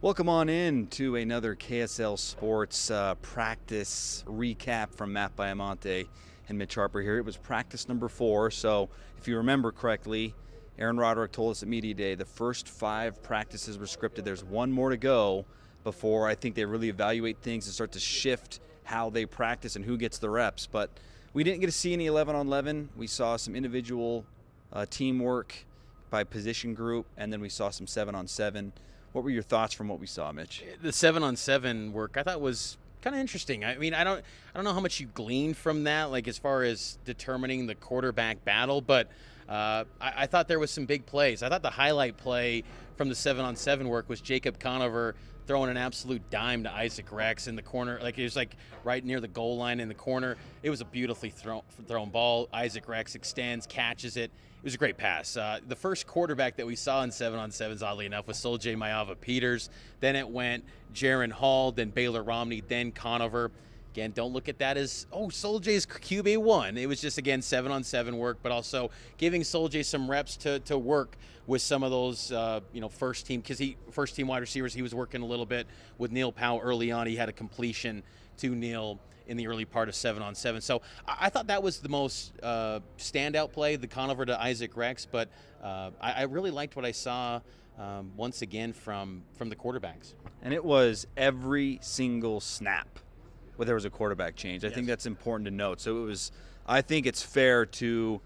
Welcome on in to another KSL Sports practice recap from Matt Baiamonte and Mitch Harper here. It was practice number 4, so if you remember correctly, Aaron Roderick told us at Media Day the first 5 practices were scripted. There's one more to go before I think they really evaluate things and start to shift how they practice and who gets the reps. But we didn't get to see any 11-on-11. We saw some individual teamwork by position group, and then we saw some 7-on-7. What were your thoughts from what we saw, Mitch? The 7-on-7 work I thought was kind of interesting. I mean, I don't know how much you gleaned from that, like as far as determining the quarterback battle, but I thought there was some big plays. I thought the highlight play from the 7-on-7 work was Jacob Conover throwing an absolute dime to Isaac Rex in the corner. Like, it was like right near the goal line in the corner. It was a beautifully thrown ball. Isaac Rex extends, catches it. It was a great pass. The first quarterback that we saw in 7-on-7s, oddly enough, was Soljay Maiava-Peters. Then it went Jaron Hall, then Baylor Romney, then Conover. Again, don't look at that as, Soljay's QB1. It was just, again, 7-on-7 work, but also giving Soljay some reps to work with some of those, first team wide receivers. He was working a little bit with Neil Powell early on. He had a completion to Neil in the early part of 7-on-7. So I thought that was the most standout play, the Conover to Isaac Rex, but I really liked what I saw once again from the quarterbacks. And it was every single snap where there was a quarterback change. I Yes. think that's important to note. So I think it's fair to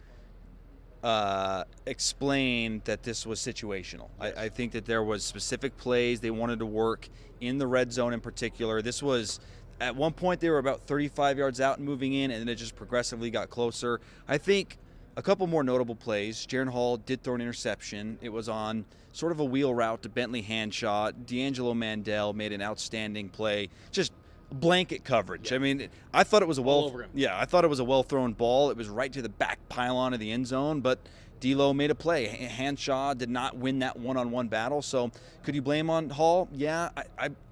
explain that this was situational. Yes. I think that there was specific plays they wanted to work in the red zone in particular. This was, at one point they were about 35 yards out and moving in, and then it just progressively got closer. I think a couple more notable plays. Jaron Hall did throw an interception. It was on sort of a wheel route to Bentley Handshot. D'Angelo Mandel made an outstanding play. Just blanket coverage. Yeah. I mean, I thought it was All over him. I thought it was a well-thrown ball. It was right to the back pylon of the end zone, but D'Lo made a play. Hanshaw did not win that one-on-one battle, so could you blame on Hall? Yeah,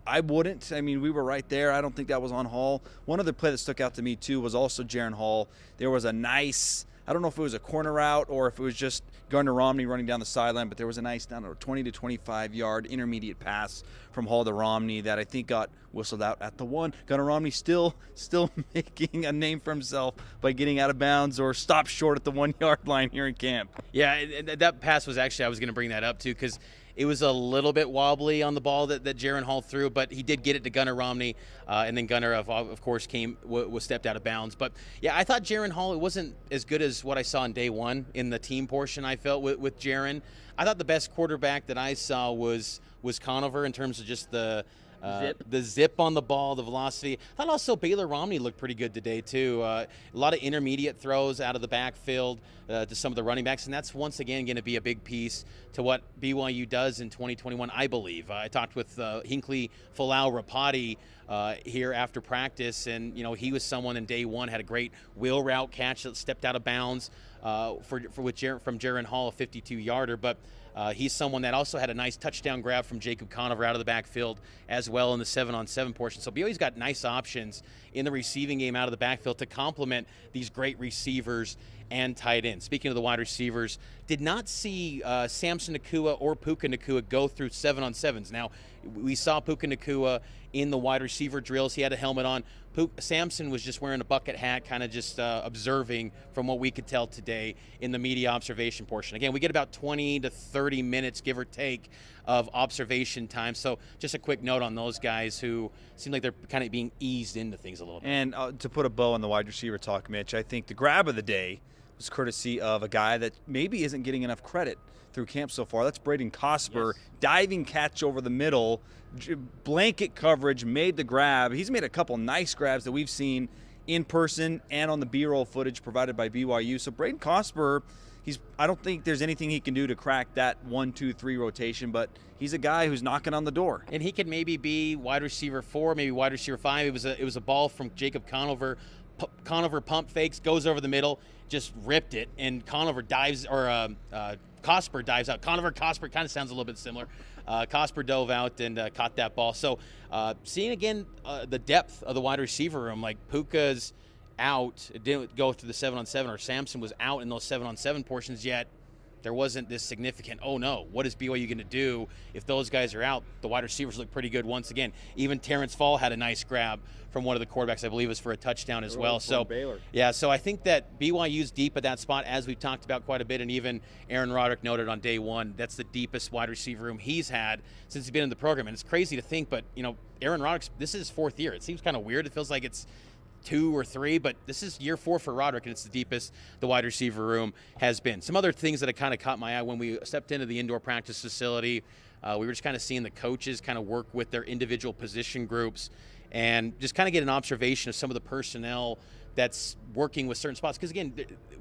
I wouldn't. I mean, we were right there. I don't think that was on Hall. One other play that stuck out to me, too, was also Jaron Hall. There was a nice, I don't know if it was a corner route or if it was just Gardner Romney running down the sideline, but there was a nice, 20 to 25-yard intermediate pass from Hall to Romney that I think got whistled out at the 1. Gardner Romney still making a name for himself by getting out of bounds or stopped short at the 1-yard line here in camp. Yeah, and that pass was actually, I was going to bring that up too, because it was a little bit wobbly on the ball that Jaron Hall threw, but he did get it to Gunnar Romney, and then Gunnar, of course, was stepped out of bounds. But yeah, I thought Jaron Hall, it wasn't as good as what I saw in day one in the team portion. I felt with Jaron, I thought the best quarterback that I saw was Conover in terms of just the zip on the ball, the velocity. I thought also Baylor Romney looked pretty good today too. A lot of intermediate throws out of the backfield to some of the running backs, and that's once again going to be a big piece to what BYU does in 2021, I believe. I talked with Hinckley Folau-Rapati here after practice, and he was someone in day one, had a great wheel route catch that stepped out of bounds from Jaron Hall, a 52-yarder, but he's someone that also had a nice touchdown grab from Jacob Conover out of the backfield as well in the 7-on-7 portion. So BYU's got nice options in the receiving game out of the backfield to complement these great receivers and tight ends. Speaking of the wide receivers, did not see Samson Nacua or Puka Nacua go through 7-on-7s. Now, we saw Puka Nacua in the wide receiver drills. He had a helmet on. Samson was just wearing a bucket hat, kind of just observing from what we could tell today in the media observation portion. Again, we get about 20 to 30 minutes, give or take, of observation time. So just a quick note on those guys who seem like they're kind of being eased into things a little bit. And to put a bow on the wide receiver talk, Mitch, I think the grab of the day was courtesy of a guy that maybe isn't getting enough credit through camp so far. That's Braden Cosper. Yes. Diving catch over the middle, blanket coverage, made the grab. He's made a couple nice grabs that we've seen in person and on the B-roll footage provided by BYU. So Braden Cosper, I don't think there's anything he can do to crack that 1, 2, 3 rotation, but he's a guy who's knocking on the door. And he could maybe be wide receiver 4, maybe wide receiver 5. It was a ball from Jacob Conover. Conover pump fakes, goes over the middle, just ripped it, and Conover dives, or Cosper dives out. Cosper kind of sounds a little bit similar. Cosper dove out and caught that ball. So seeing again the depth of the wide receiver room, like Puka's out, it didn't go through the 7-on-7, or Samson was out in those 7-on-7 portions, yet There wasn't this significant, oh no, what is BYU going to do if those guys are out? The wide receivers look pretty good once again. Even Terrence Fall had a nice grab from one of the quarterbacks, I believe it was for a touchdown as well. So Baylor. yeah, so I think that BYU's deep at that spot, as we've talked about quite a bit, and even Aaron Roderick noted on day one, that's the deepest wide receiver room he's had since he's been in the program. And it's crazy to think, but Aaron Roderick, this is his 4th year. It seems kind of weird. It feels like it's 2 or 3, but this is year 4 for Roderick, and it's the deepest the wide receiver room has been. Some other things that kind of caught my eye when we stepped into the indoor practice facility, we were just kind of seeing the coaches kind of work with their individual position groups and just kind of get an observation of some of the personnel that's working with certain spots. Because again,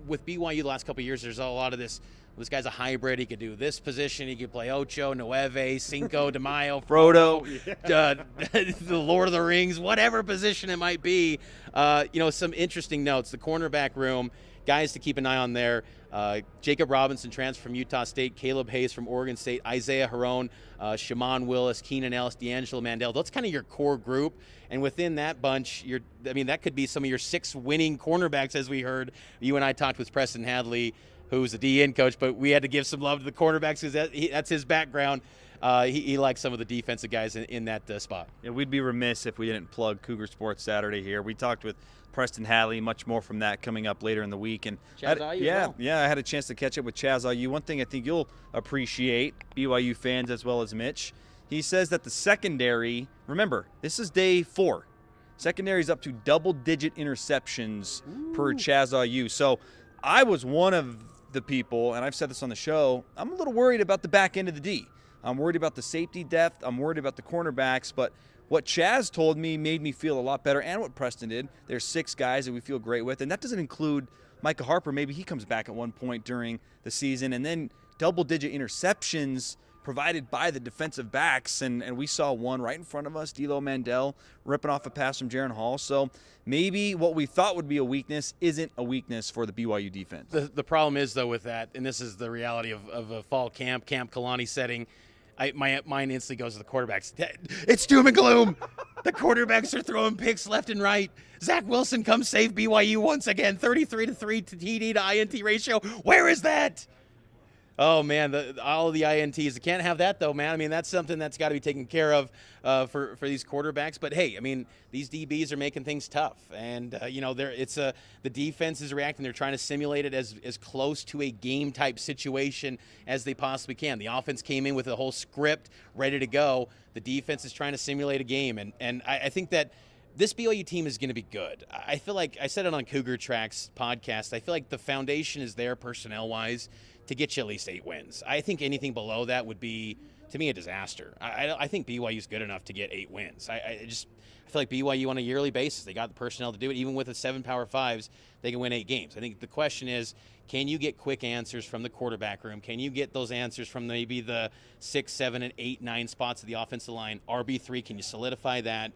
with BYU the last couple of years, there's a lot of this. This guy's a hybrid. He could do this position. He could play Ocho, Nueve, Cinco de Mayo, Frodo, the Lord of the Rings, whatever position it might be. Some interesting notes. The cornerback room, guys to keep an eye on there. Jacob Robinson transferred from Utah State, Caleb Hayes from Oregon State, Isaiah Harone, Shaman Willis, Keenan Ellis, D'Angelo Mandel. That's kind of your core group. And within that bunch, that could be some of your 6 winning cornerbacks, as we heard. You and I talked with Preston Hadley, who's a DN coach, but we had to give some love to the cornerbacks because that's his background. He likes some of the defensive guys in that spot. Yeah, we'd be remiss if we didn't plug Cougar Sports Saturday here. We talked with Preston Hadley, much more from that coming up later in the week. And Chaz Ayu I had a chance to catch up with Chaz Ayu. One thing I think you'll appreciate, BYU fans as well as Mitch, he says that the secondary, remember, this is day 4. Secondary's up to double-digit interceptions per Chaz Ayu. So I was one of the people, and I've said this on the show, I'm a little worried about the back end of the D. I'm worried about the safety depth. I'm worried about the cornerbacks. But what Chaz told me made me feel a lot better, and what Preston did. There's 6 guys that we feel great with, and that doesn't include Micah Harper. Maybe he comes back at one point during the season. And then double-digit interceptions provided by the defensive backs, and we saw one right in front of us, D'Lo Mandel ripping off a pass from Jaron Hall. So maybe what we thought would be a weakness isn't a weakness for the BYU defense. The problem is, though, with that, and this is the reality of a fall Camp Kalani setting, my mind instantly goes to the quarterbacks. It's doom and gloom. The quarterbacks are throwing picks left and right. Zach Wilson comes save BYU once again, 33-3 to TD to INT ratio. Where is that? Oh, man, all of the INTs. You can't have that, though, man. That's something that's got to be taken care of for these quarterbacks. But, hey, these DBs are making things tough. And, the defense is reacting. They're trying to simulate it as close to a game-type situation as they possibly can. The offense came in with a whole script ready to go. The defense is trying to simulate a game. And I think that this BYU team is going to be good. I feel like I said it on Cougar Tracks podcast. I feel like the foundation is there personnel-wise to get you at least 8 wins. I think anything below that would be, to me, a disaster. I think BYU is good enough to get 8 wins. I feel like BYU on a yearly basis, they got the personnel to do it. Even with the 7 Power 5s, they can win 8 games. I think the question is, can you get quick answers from the quarterback room? Can you get those answers from maybe the 6, 7, and 8, 9 spots of the offensive line? RB3, can you solidify that?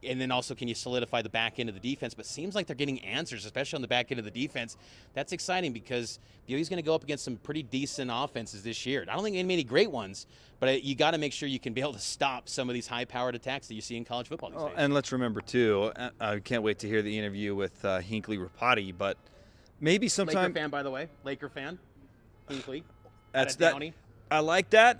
And then also, can you solidify the back end of the defense? But it seems like they're getting answers, especially on the back end of the defense. That's exciting because BYU's going to go up against some pretty decent offenses this year. I don't think any great ones, but you got to make sure you can be able to stop some of these high-powered attacks that you see in college football these days. And let's remember, too, I can't wait to hear the interview with Hinckley Rapati, but maybe sometime. Laker fan, by the way. Laker fan. Hinckley. That's that. I like that.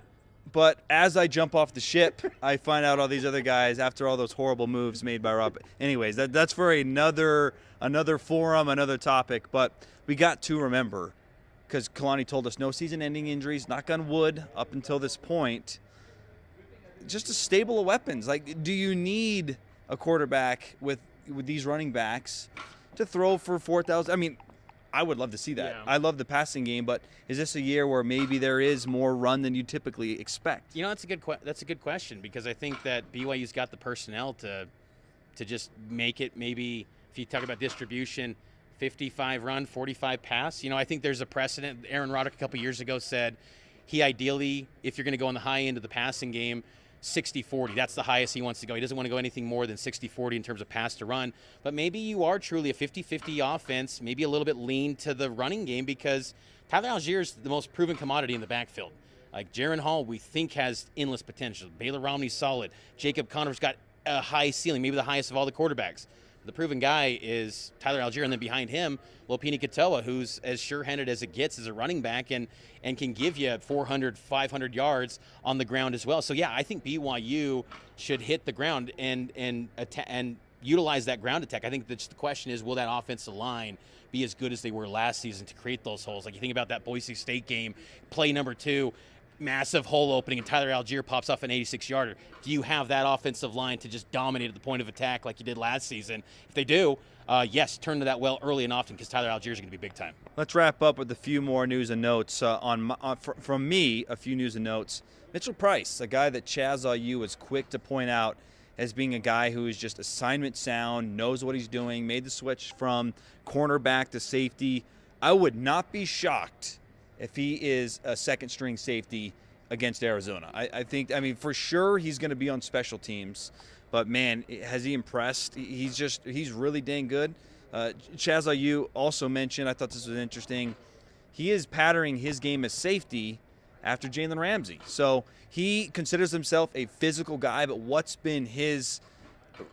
But as I jump off the ship, I find out all these other guys after all those horrible moves made by Rob. Anyways, that's for another forum, another topic. But we got to remember, because Kalani told us no season-ending injuries, knock on wood, up until this point. Just a stable of weapons. Like, do you need a quarterback with these running backs to throw for 4,000? I would love to see that. Yeah. I love the passing game, but is this a year where maybe there is more run than you typically expect? That's a good question, because I think that BYU's got the personnel to just make it. Maybe if you talk about distribution, 55 run, 45 pass. I think there's a precedent. Aaron Roderick a couple years ago said he ideally, if you're going to go on the high end of the passing game, 60-40. That's the highest he wants to go. He doesn't want to go anything more than 60-40 in terms of pass to run. But maybe you are truly a 50-50 offense, maybe a little bit lean to the running game, because Tyler Algier's the most proven commodity in the backfield. Like Jaron Hall, we think has endless potential. Baylor Romney's solid. Jacob Conover's got a high ceiling, maybe the highest of all the quarterbacks. The proven guy is Tyler Algier, and then behind him, Lopini Katoa, who's as sure-handed as it gets as a running back and can give you 400, 500 yards on the ground as well. So, yeah, I think BYU should hit the ground and utilize that ground attack. I think the question is, will that offensive line be as good as they were last season to create those holes? Like, you think about that Boise State game, play number 2, massive hole opening, and Tyler Algier pops off an 86-yarder. Do you have that offensive line to just dominate at the point of attack like you did last season? If they do, yes, turn to that well early and often, because Tyler Algier is going to be big time. Let's wrap up with a few more news and notes. From me, a few news and notes. Mitchell Price, a guy that Chaz IU was quick to point out as being a guy who is just assignment sound, knows what he's doing, made the switch from cornerback to safety. I would not be shocked if he is a second-string safety against Arizona. I think, for sure he's going to be on special teams, but, man, has he impressed? He's really dang good. Chaz IU also mentioned, I thought this was interesting, he is patterning his game as safety after Jalen Ramsey. So he considers himself a physical guy, but what's been his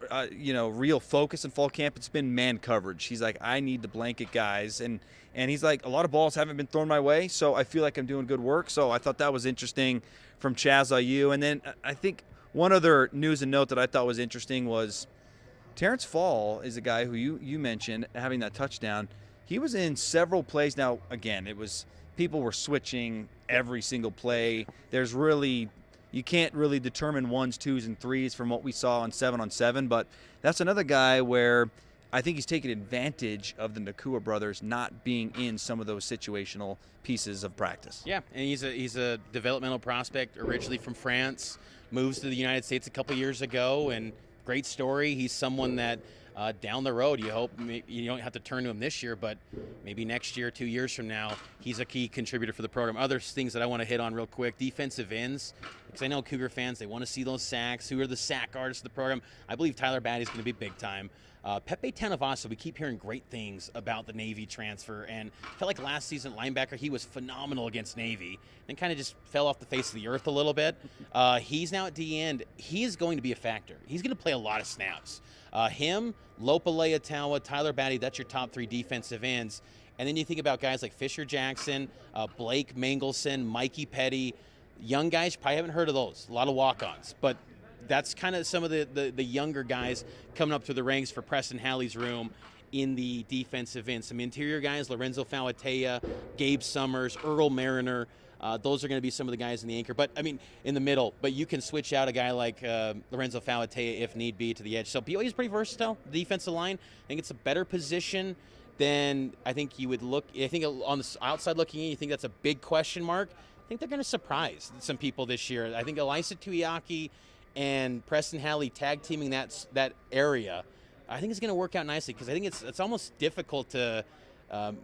real focus in fall camp? It's been man coverage. He's like, I need to blanket guys, and he's like, a lot of balls haven't been thrown my way, so I feel like I'm doing good work. So I thought that was interesting from Chaz IU. And then I think one other news and note that I thought was interesting was Terrence Fall is a guy who you mentioned having that touchdown. He was in several plays. Now, again, it was people were switching every single play. You can't really determine 1s, 2s, and 3s from what we saw on 7-on-7, but that's another guy where I think he's taken advantage of the Nakua brothers not being in some of those situational pieces of practice. Yeah, and he's a developmental prospect originally from France, moves to the United States a couple years ago, and great story. He's someone that down the road, you hope you don't have to turn to him this year, but maybe next year, 2 years from now, he's a key contributor for the program. Other things that I want to hit on real quick, defensive ends, because I know Cougar fans, they want to see those sacks. Who are the sack artists of the program? I believe Tyler Batty's going to be big time. Pepe Tanavasa, we keep hearing great things about the Navy transfer, and I felt like last season linebacker, he was phenomenal against Navy, and kind of just fell off the face of the earth a little bit. He's now at D-end. He is going to be a factor. He's going to play a lot of snaps. Him, Lopa Leatawa, Tyler Batty, that's your top 3 defensive ends. And then you think about guys like Fisher Jackson, Blake Mangelson, Mikey Petty. Young guys, probably haven't heard of those. A lot of walk-ons. But that's kind of some of the younger guys coming up through the ranks for Preston Halley's room in the defensive end. Some interior guys, Lorenzo Fauatea, Gabe Summers, Earl Mariner. Those are going to be some of the guys in the anchor. But, in the middle. But you can switch out a guy like Lorenzo Fauatea if need be to the edge. So BYU is pretty versatile, the defensive line. I think it's a better position than I think you would look. I think on the outside looking in, you think that's a big question mark. I think they're going to surprise some people this year. I think Elisa Tuiaki and Preston Halley tag teaming that area, I think it's going to work out nicely, because I think it's almost difficult to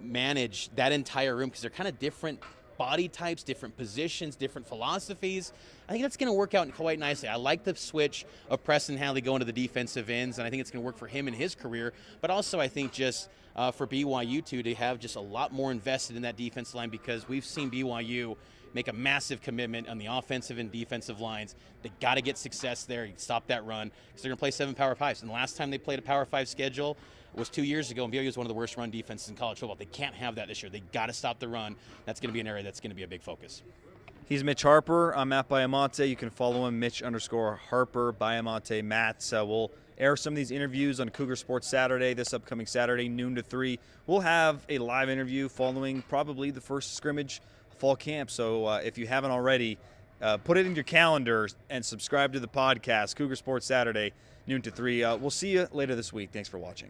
manage that entire room, because they're kind of different body types, different positions, different philosophies. I think that's going to work out quite nicely. I like the switch of Preston Halley going to the defensive ends, and I think it's going to work for him in his career. But also I think just for BYU to have just a lot more invested in that defensive line, because we've seen BYU make a massive commitment on the offensive and defensive lines. They got to get success there. You stop that run, because they're going to play 7 Power 5s. And the last time they played a Power 5 schedule was 2 years ago, and BYU was one of the worst run defenses in college football. They can't have that this year. They got to stop the run. That's going to be an area that's going to be a big focus. He's Mitch Harper. I'm at Baiamonte. You can follow him, Mitch_Harper, Baiamonte, Matt. We'll air some of these interviews on Cougar Sports Saturday, this upcoming Saturday, noon to 3. We'll have a live interview following probably the first scrimmage fall camp. So if you haven't already, put it in your calendar and subscribe to the podcast, Cougar Sports Saturday, noon to 3. We'll see you later this week. Thanks for watching.